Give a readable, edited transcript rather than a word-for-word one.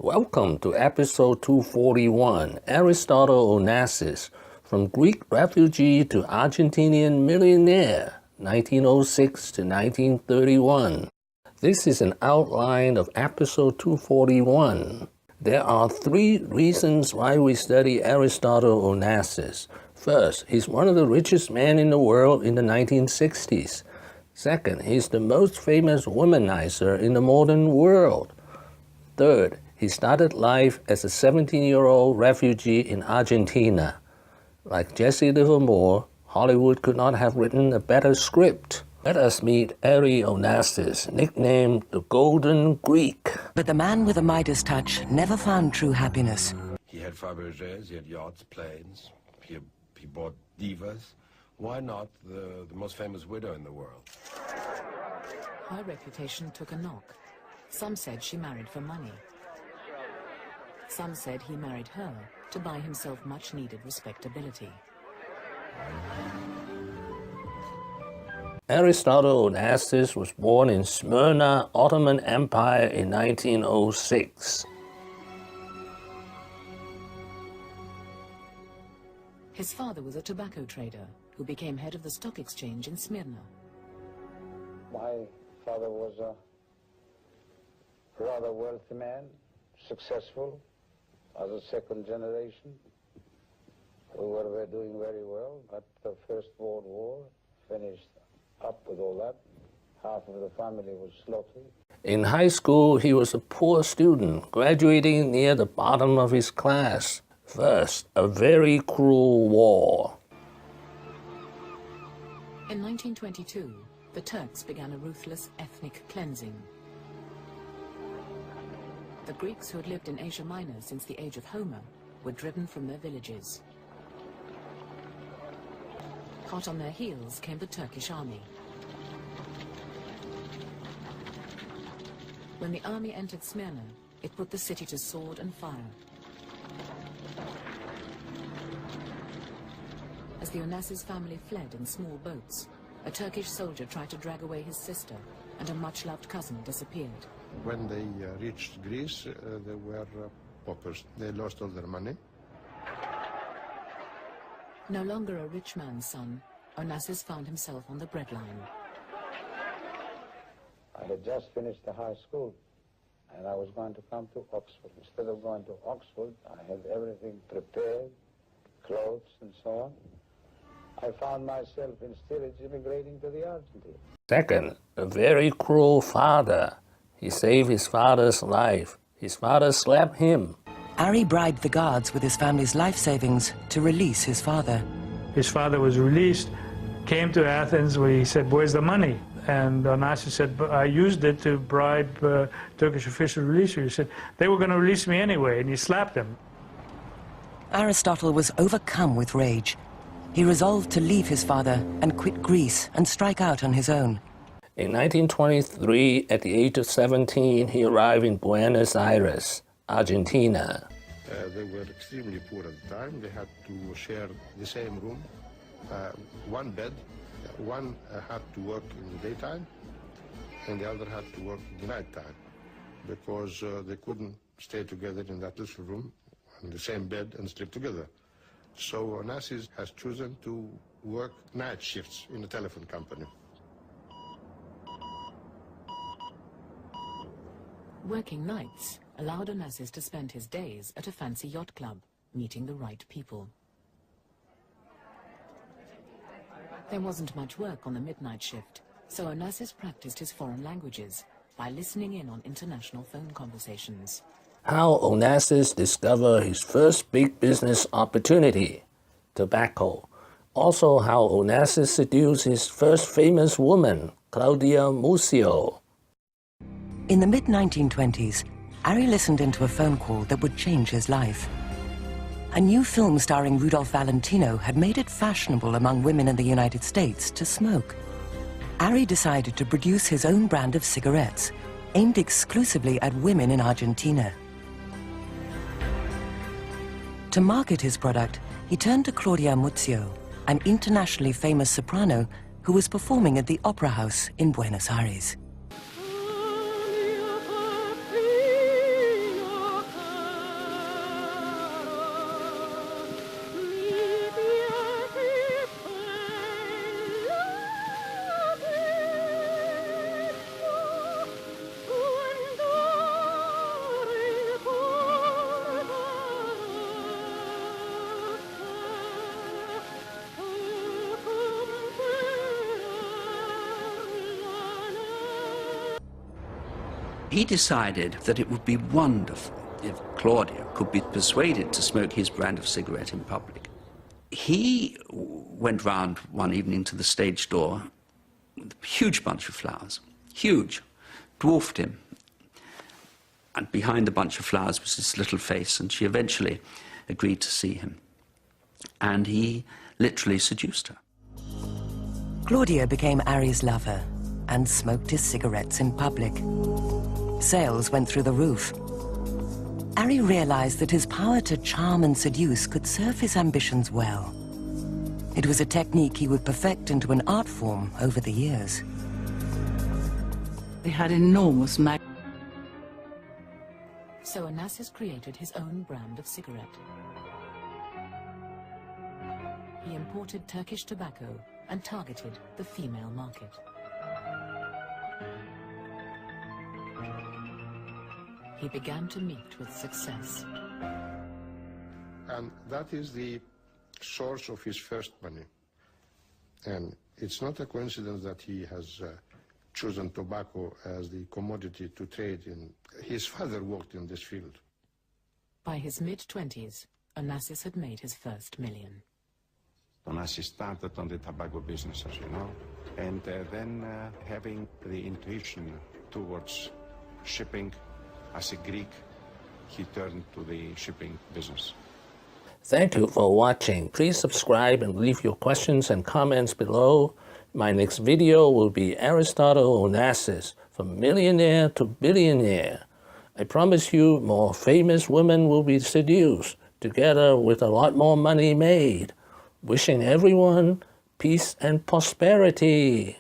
Welcome to episode 241, Aristotle Onasis, From Greek Refugee to Argentinian Millionaire, 1906 to 1931. This is an outline of episode 241. There are 3 reasons why we study Aristotle Onasis. First, he's one of the richest men in the world in the 1960s. Second, he's the most famous womanizer in the modern world. Third, he started life as a 17-year-old refugee in Argentina. Like Jesse Livermore, Hollywood could not have written a better script. Let us meet Aristotle Onasis, nicknamed the Golden Greek. But the man with a Midas touch never found true happiness. He had Fabergés, he had yachts, planes, he bought divas. Why not the most famous widow in the world? Her reputation took a knock. Some said she married for money. Some said he married her to buy himself much-needed respectability. Aristotle Onasis was born in Smyrna, Ottoman Empire in 1906. His father was a tobacco trader who became head of the stock exchange in Smyrna. My father was a rather wealthy man, successful as a second generation. We were doing very well, but the First World War finished up with all that. Half of the family was slaughtered. In high school, he was a poor student, graduating near the bottom of his class. First, a very cruel war. In 1922, the Turks began a ruthless ethnic cleansing. The Greeks who had lived in Asia Minor since the age of Homer were driven from their villages. Hot on their heels came the Turkish army. When the army entered Smyrna, it put the city to sword and fire. As the Onassis family fled in small boats, a Turkish soldier tried to drag away his sister, and a much-loved cousin disappeared. When they reached Greece, they were paupers. They lost all their money. No longer a rich man's son, Onassis found himself on the breadline. I had just finished the high school, and I was going to come to Oxford. Instead of going to Oxford, I had everything prepared, clothes and so on. I found myself in steerage immigrating to the Argentina. Second, a very cruel father. He saved his father's life. His father slapped him. Ari bribed the guards with his family's life savings to release his father. His father was released, came to Athens where he said, "Where's the money?" And Onassis said, "But I used it to bribe Turkish officials to release you." He said, "They were going to release me anyway," and he slapped him. Aristotle was overcome with rage. He resolved to leave his father and quit Greece and strike out on his own. In 1923, at the age of 17, he arrived in Buenos Aires, Argentina. They were extremely poor at the time. They had to share the same room, one bed. One had to work in the daytime, and the other had to work in the nighttime, because they couldn't stay together in that little room, in the same bed, and sleep together. So Onassis has chosen to work night shifts in the telephone company. Working nights allowed Onassis to spend his days at a fancy yacht club, meeting the right people. There wasn't much work on the midnight shift, so Onassis practiced his foreign languages by listening in on international phone conversations. How Onassis discovered his first big business opportunity, tobacco. Also how Onassis seduced his first famous woman, Claudia Muzio. In the mid-1920s, Ari listened into a phone call that would change his life. A new film starring Rudolph Valentino had made it fashionable among women in the United States to smoke. Ari decided to produce his own brand of cigarettes, aimed exclusively at women in Argentina. To market his product, he turned to Claudia Muzio, an internationally famous soprano who was performing at the Opera House in Buenos Aires. He decided that it would be wonderful if Claudia could be persuaded to smoke his brand of cigarette in public. He went round one evening to the stage door with a huge bunch of flowers, huge, dwarfed him. And behind the bunch of flowers was this little face, and she eventually agreed to see him. And he literally seduced her. Claudia became Ari's lover and smoked his cigarettes in public. Sales went through the roof. Ari realized that his power to charm and seduce could serve his ambitions well. It was a technique he would perfect into an art form over the years. They had enormous So Onassis created his own brand of cigarette. He imported Turkish tobacco and targeted the female market. He began to meet with success. And that is the source of his first money. And it's not a coincidence that he has chosen tobacco as the commodity to trade in. His father worked in this field. By his mid-20s, Onassis had made his first million. Onassis started on the tobacco business, as you know, and then having the intuition towards shipping. As a Greek, he turned to the shipping business. Thank you for watching. Please subscribe and leave your questions and comments below. My next video will be Aristotle Onasis, from millionaire to billionaire. I promise you more famous women will be seduced, together with a lot more money made. Wishing everyone peace and prosperity.